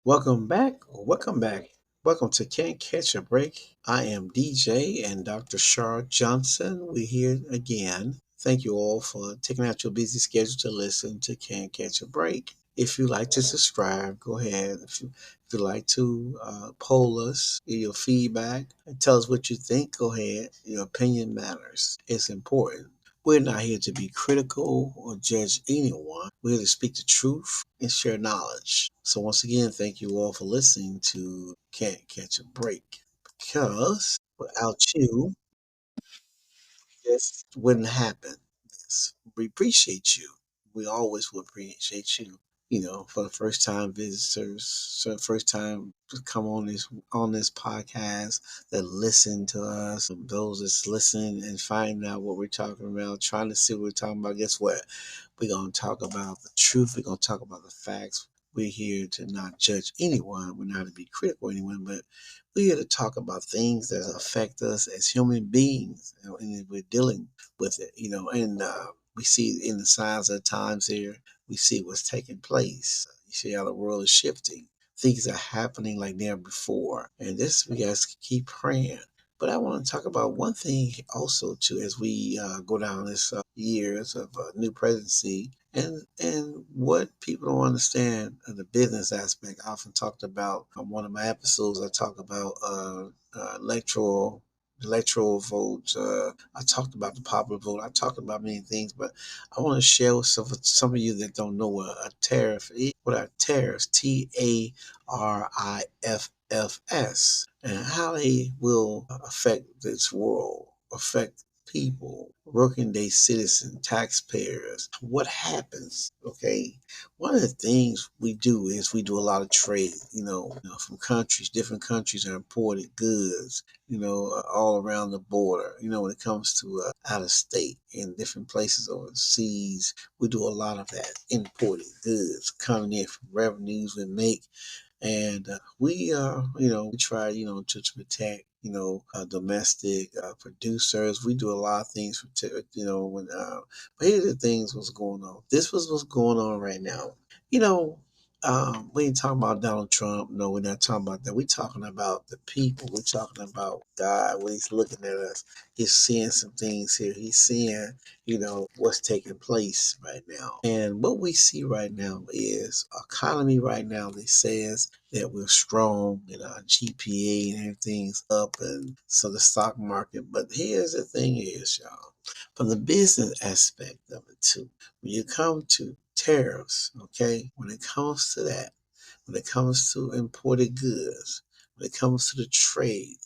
Welcome back. Welcome back. Welcome to Can't Catch a Break. I am DJ and Dr. Shar Johnson. We're here again. Thank you all for taking out your busy schedule to listen to Can't Catch a Break. If you like to subscribe, go ahead. If you like to poll us, give your feedback, and tell us what you think, go ahead. Your opinion matters. It's important. We're not here to be critical or judge anyone. We're here to speak the truth and share knowledge. So once again, thank you all for listening to Can't Catch a Break. Because without you, this wouldn't happen. Yes. We appreciate you. We always will appreciate you. For the first time visitors, so the first time to come on this podcast that listen to us, those that's listening and find out what we're talking about, trying to see what we're talking about. Guess what? We're gonna talk about the truth. We're gonna talk about the facts. We're here to not judge anyone. We're not to be critical of anyone, but we're here to talk about things that affect us as human beings, and we're dealing with it, and we see in the signs of the times here, we see what's taking place. You see how the world is shifting. Things are happening like never before. And this, we guys keep praying. But I want to talk about one thing also too, as we go down this years of new presidency, and what people don't understand the business aspect. I often talked about on one of my episodes. I talk about electoral votes. I talked about the popular vote. I talked about many things, but I want to share with some of you that don't know what a tariff is. What are tariffs? Tariffs, and how they will affect this world, affect people, working day citizens, taxpayers. What happens? Okay, one of the things we do is we do a lot of trade. From countries, different countries are imported goods. All around the border. When it comes to out of state in different places overseas, we do a lot of that imported goods coming in from revenues we make, and we try, to protect, domestic producers. We do a lot of things for, but here's the things what's going on. This was what's going on right now. You know, we ain't talking about Donald Trump. No, we're not talking about that. We're talking about the people. We're talking about God when He's looking at us. He's seeing some things here. He's seeing, what's taking place right now. And what we see right now is economy right now that says that we're strong and our GPA and everything's up, and so the stock market. But here's the thing is, y'all, from the business aspect of it too, when you come to tariffs, okay, when it comes to that, when it comes to imported goods, when it comes to the trade,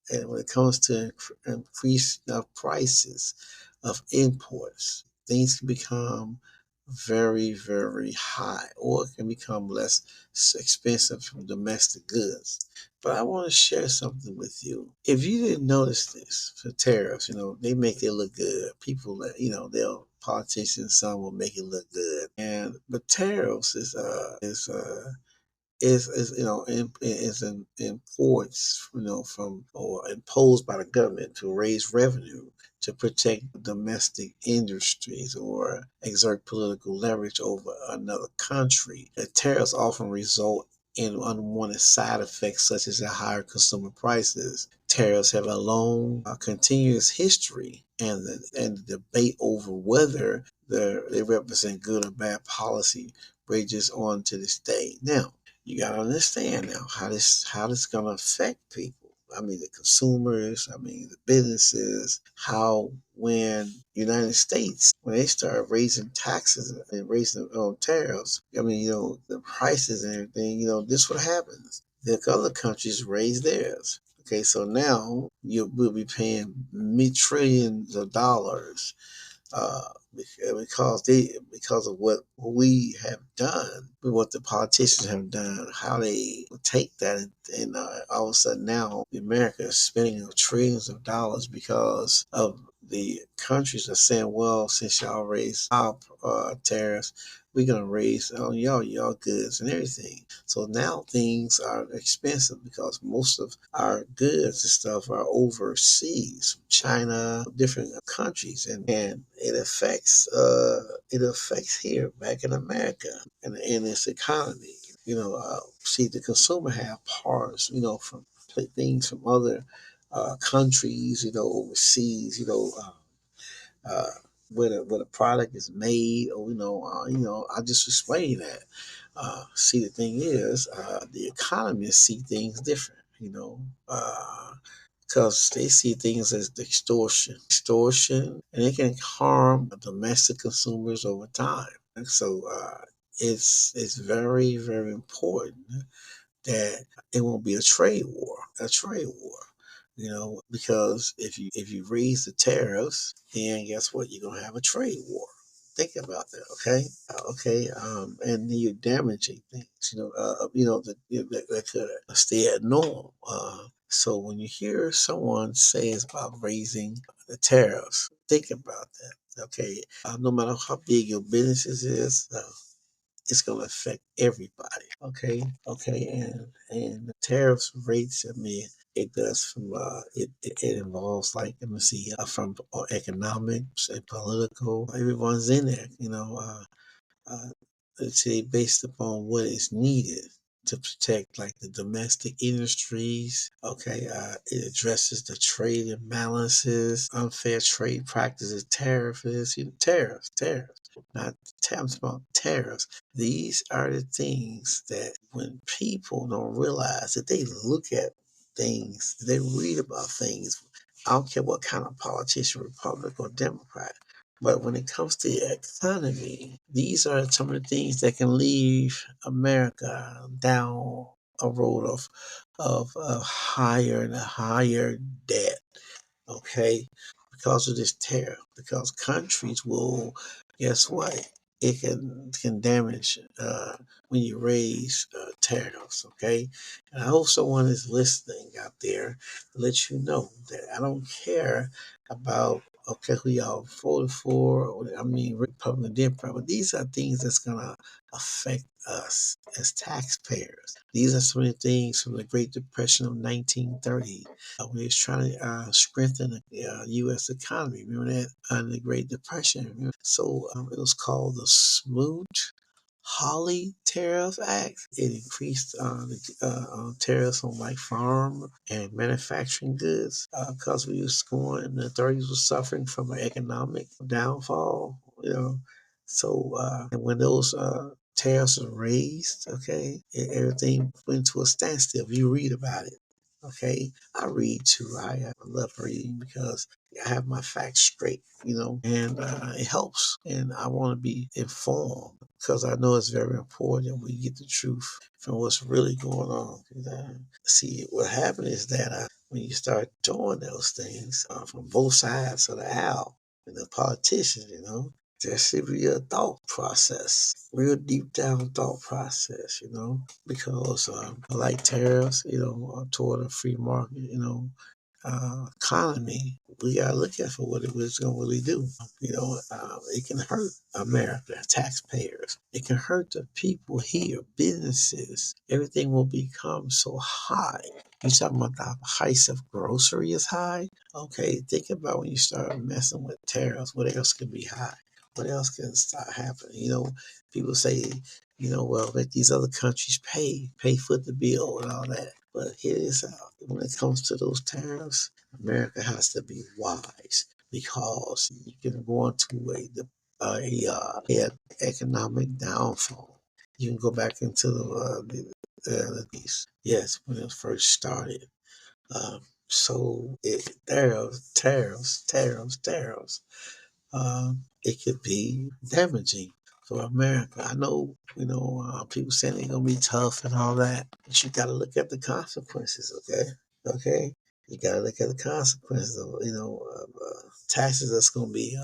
and when it comes to increase of prices of imports, things can become very, very high, or it can become less expensive from domestic goods. But I want to share something with you. If you didn't notice this for tariffs, they make it look good. People that, they'll politicians, some will make it look good. And but tariffs is an imports, from or imposed by the government to raise revenue to protect domestic industries or exert political leverage over another country. The tariffs often result in unwanted side effects such as higher consumer prices. Tariffs have a long, continuous history, and the debate over whether they represent good or bad policy rages on to this day. Now, you gotta understand now how this gonna affect people. I mean the consumers, I mean the businesses, how when United States, when they start raising taxes and raising tariffs, I mean, the prices and everything, this what happens. The other countries raise theirs. Okay, so now you will be paying trillions of dollars uh, because of what we have done, what the politicians have done, how they take that, and all of a sudden now America is spending trillions of dollars because of the countries are saying, well, since y'all raised our tariffs, we're gonna raise on y'all goods and everything. So now things are expensive because most of our goods and stuff are overseas, China, different countries, and it affects here back in America and in this economy. See, the consumer have parts, from things from other countries, overseas, uh, where the product is made, or I just explained that. See, the thing is, the economists see things different, because they see things as extortion, and it can harm domestic consumers over time. So it's very, very important that it won't be a trade war. Because if you raise the tariffs, then guess what? You're gonna have a trade war. Think about that, okay? Okay, and then you're damaging things, that could stay at normal. So when you hear someone say it's about raising the tariffs, think about that. Okay, no matter how big your business is, it's going to affect everybody. Okay, and tariffs rates. I mean, it does from it involves, like, let me see, from economics and political. Everyone's in there. Uh, let's say, based upon what is needed to protect, like, the domestic industries. Okay, it addresses the trade imbalances, unfair trade practices, tariffs, not tariffs, about tariffs. These are the things that, when people don't realize, that they look at things, they read about things. I don't care what kind of politician, Republican or Democrat. But when it comes to the economy, these are some of the things that can leave America down a road of higher and higher debt. Okay, because of this tariff. Because countries will, guess what? It can damage when you raise tariffs. Okay, and I hope someone is listening out there to let you know that I don't care about, okay, who y'all voted for. I mean, Republican, Democrat, but these are things that's gonna affect us as taxpayers. These are some of the things from the Great Depression of 1930, when he was trying to strengthen the U.S. economy. Remember that, the Great Depression? Remember? So it was called the Smoot-Hawley Tariff Act. It increased the tariffs on, like, farm and manufacturing goods, because we was going in the 30s, was suffering from an economic downfall. So and when those tariffs were raised, okay, everything went to a standstill. You read about it. Okay, I read too. I love reading because I have my facts straight, and it helps. And I want to be informed because I know it's very important we get the truth from what's really going on. See, what happened is that when you start doing those things from both sides of the aisle, and the politicians, there should be a thought process, real deep down thought process, because like tariffs, toward a free market, economy, we gotta look at for what it's gonna really do. It can hurt America, taxpayers. It can hurt the people here, businesses. Everything will become so high. You talking about the price of grocery is high? Okay, think about when you start messing with tariffs. What else can be high? What else can start happening? People say, well, let these other countries pay foot the bill and all that. But here is how, when it comes to those tariffs, America has to be wise, because you can go into a economic downfall. You can go back into the piece. Yes, when it first started. Tariffs. It could be damaging for America. I know, people saying they're gonna be tough and all that, but you got to look at the consequences. Okay, you got to look at the consequences of, taxes that's gonna be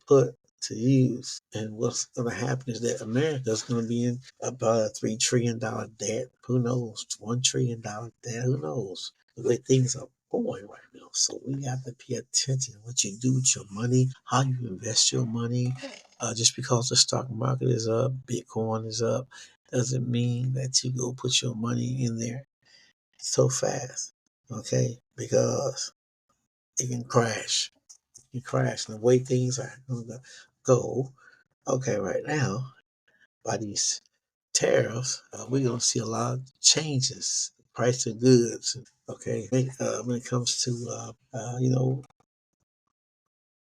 put to use, and what's gonna happen is that America is gonna be in about a $3 trillion debt. Who knows? $1 trillion debt. Who knows? The way things are going right now. So we have to pay attention to what you do with your money, how you invest your money. Just because the stock market is up, Bitcoin is up, doesn't mean that you go put your money in there so fast. Okay? Because it can crash. It can crash. And the way things are going to go, okay, right now, by these tariffs, we're going to see a lot of changes, price of goods. Okay, when it comes to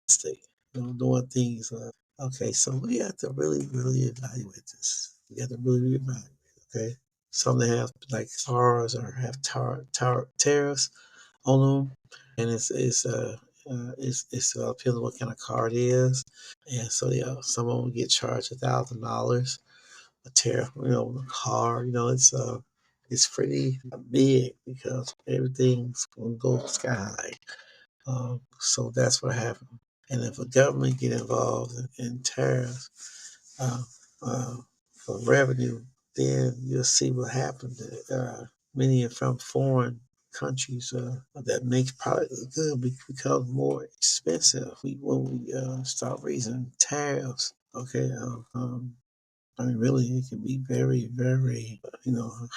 state, doing things. Okay, so we have to really, really evaluate this. We have to really evaluate. Okay, some that have like cars or have tariffs on them, and it's depends on what kind of car it is, and so yeah, some of them get charged $1,000 a tariff. A car. It's pretty big because everything's gonna go sky high. So that's what happened. And if a government get involved in tariffs uh, uh, for revenue, then you'll see what happened. Many from foreign countries that makes products good become more expensive when we start raising tariffs. Okay, I mean, really, it can be very, very,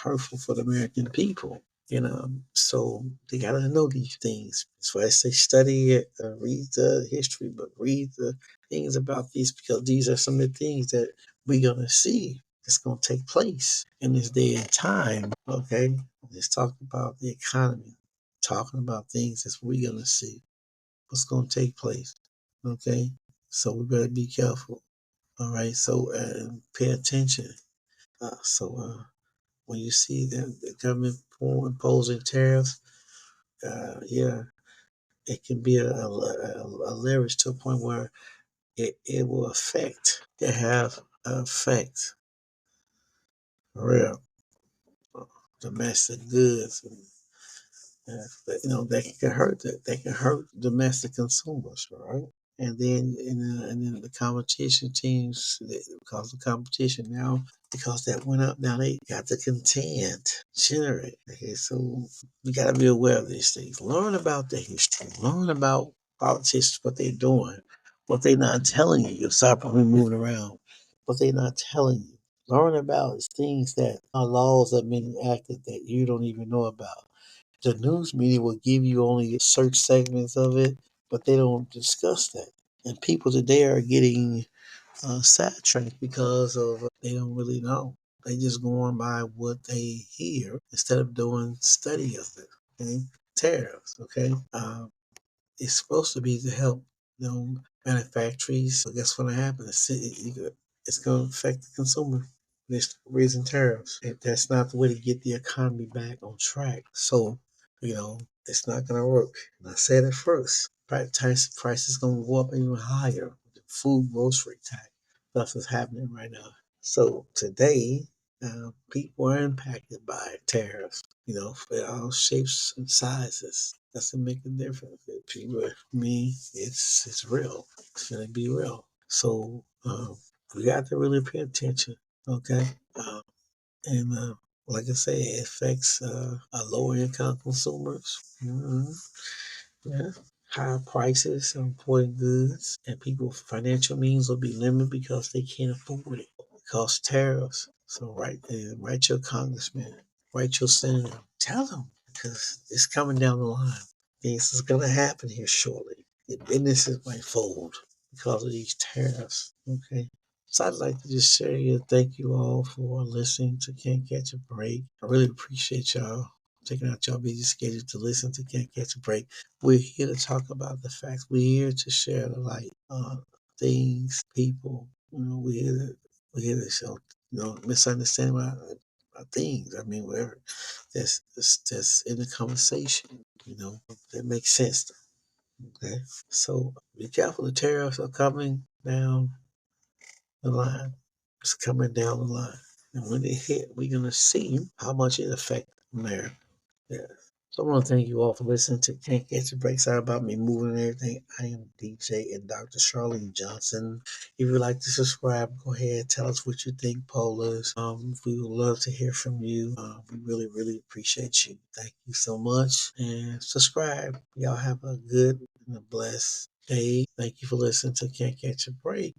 hurtful for the American people. So they gotta know these things. That's why I say study it, read the history book, read the things about these, because these are some of the things that we're gonna see that's gonna take place in this day and time. Okay, let's talk about the economy, talking about things that we're gonna see, what's gonna take place. Okay, so we better be careful. All right, so pay attention. When you see the government imposing tariffs, yeah, it can be a leverage to a point where it will have effect, real domestic goods, that can hurt domestic consumers, right? And then the competition teams, because the competition now, because that went up, now they got to contend, generate. Okay, so we got to be aware of these things. Learn about the history. Learn about politicians, what they're doing, what they're not telling you. You'll start probably moving around. What they're not telling you. Learn about things that are laws that have been enacted that you don't even know about. The news media will give you only certain segments of it, but they don't discuss that. And people today are getting sidetracked because of they don't really know. They just go on by what they hear instead of doing study of it. Okay, tariffs. Okay, it's supposed to be to help manufacturers. But guess what happens? It's going to affect the consumer. It's raising tariffs. That's not the way to get the economy back on track. So, it's not going to work. And I said it first. Price is going to go up even higher. The food grocery tax. That's what's happening right now. So today, people are impacted by tariffs. For all shapes and sizes. Doesn't make a difference. People, me, it's real. It's gonna be real. So we got to really pay attention. Okay, and like I say, it affects our lower income consumers. Yeah. Higher prices on imported goods, and people's financial means will be limited because they can't afford it. Because tariffs. So write your congressman, write your senator, tell them, because it's coming down the line. This is gonna happen here shortly. The businesses might fold because of these tariffs. Okay. So I'd like to just say thank you all for listening to Can't Catch a Break. I really appreciate y'all taking out your busy schedule to listen to Can't Catch a Break. We're here to talk about the facts. We're here to share the light on things, people. We're here to show, misunderstanding about things. I mean, whatever. That's in the conversation. That makes sense. Okay. So be careful. The tariffs are coming down the line. It's coming down the line. And when they hit, we're going to see how much it affects America. Yeah. So I want to thank you all for listening to Can't Catch a Break. Sorry about me moving and everything. I am DJ and Dr. Charlene Johnson. If you'd like to subscribe, go ahead. Tell us what you think, pollers. We would love to hear from you. We really, really appreciate you. Thank you so much. And subscribe. Y'all have a good and a blessed day. Thank you for listening to Can't Catch a Break.